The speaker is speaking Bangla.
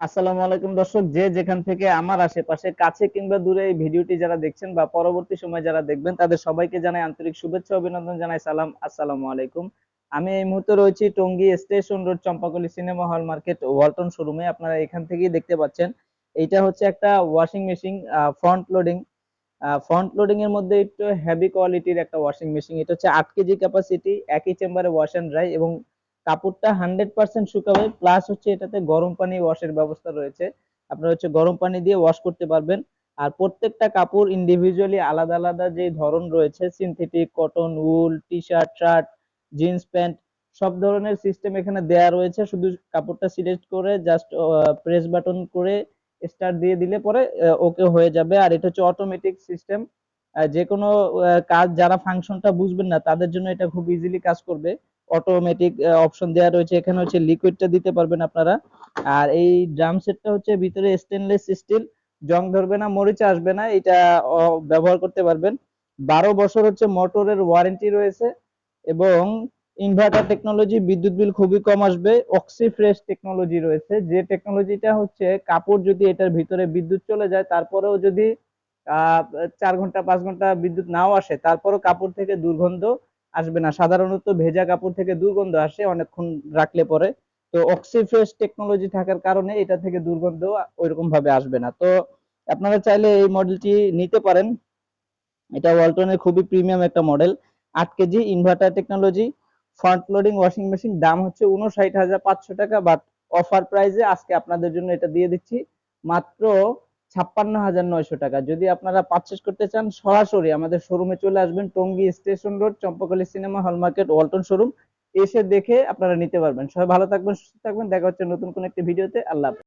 আসসালামু আলাইকুম দর্শক, যে যেখান থেকে আমার আশেপাশে কাছে কিংবা দূরে এই ভিডিওটি যারা দেখছেন বা পরবর্তী সময় যারা দেখবেন তাদের সবাইকে জানাই আন্তরিক শুভেচ্ছা অভিনন্দন, জানাই সালাম, আসসালামু আলাইকুম। আমি এই মুহূর্তে রয়েছি Tongi station road Champakali cinema hall market Walton শোরুমে। আপনারা এখান থেকেই দেখতে পাচ্ছেন এইটা হচ্ছে একটা washing machine, front loading. Front loading এর মধ্যে একটু হেভি কোয়ালিটির একটা ওয়াশিং মেশিন। এটা হচ্ছে 8 কেজি ক্যাপাসিটি, একই চেম্বারে ওয়াশ এন্ড ড্রাই এবং কাপড়টা 100% শুকাবে। প্লাস হচ্ছে এটাতে গরম পানি ওয়াশের ব্যবস্থা রয়েছে। আপনারা হচ্ছে গরম পানি দিয়ে ওয়াশ করতে পারবেন। আর প্রত্যেকটা কাপড় ইন্ডিভিজুয়ালি আলাদা আলাদা যে ধরন রয়েছে, synthetic, cotton, wool, T shirt, shirt, jeans pants, সব ধরনের সিস্টেম এখানে দেয়া রয়েছে। শুধু কাপড়টা সিলেক্ট করে জাস্ট প্রেস বাটন করে স্টার্ট দিয়ে দিলে পরে ওকে হয়ে যাবে। আর এটা হচ্ছে অটোমেটিক সিস্টেম। যে কোনো কাজ, যারা ফাংশনটা বুঝবেন না তাদের জন্য এটা খুব ইজিলি কাজ করবে। অটোমেটিক অপশন দেওয়া রয়েছে, এখানে হচ্ছে লিকুইডটা দিতে পারবেন আপনারা। আর এই ড্রাম সেটটা হচ্ছে ভিতরে স্টেনলেস স্টিল, জং ধরবে না, মরিচা আসবে না, এটা ব্যবহার করতে পারবেন। 12 বছর হচ্ছে মোটরের ওয়ারেন্টি রয়েছে এবং ইনভার্টার টেকনোলজি, বিদ্যুৎ বিল খুবই কম আসবে। অক্সি ফ্রেশ টেকনোলজি রয়েছে, যে টেকনোলজিটা হচ্ছে কাপড় যদি এটার ভিতরে বিদ্যুৎ চলে যায় তারপরেও যদি 4 ঘন্টা 5 ঘন্টা বিদ্যুৎ নাও আসে তারপরও কাপড় থেকে দুর্গন্ধ আসবে না। সাধারণত ভেজা কাপড় থেকে দুর্গন্ধ আসে অনেকক্ষণ রাখলে পরে। তো অক্সিফ্রেশ টেকনোলজি থাকার কারণে এটা থেকে দুর্গন্ধ ওইরকম ভাবে আসবে না। তো আপনারা চাইলে এই মডেলটি নিতে পারেন। এটা ওয়ালটনের খুবই প্রিমিয়াম একটা model. 8 KG inverter technology front loading washing machine, দাম হচ্ছে 59,500 টাকা। বাট অফার প্রাইসে আজকে আপনাদের জন্য এটা দিয়ে দিচ্ছি মাত্র 56,900 টাকা। যদি আপনারা পারচেস করতে চান সরাসরি আমাদের শোরুমে চলে আসবেন, Tongi station road Champakali cinema hall market Walton showroom. এসে দেখে আপনারা নিতে পারবেন। সবাই ভালো থাকবেন, সুস্থ থাকবেন, দেখা হচ্ছে নতুন কোন একটি ভিডিওতে। আল্লাহ হাফেজ।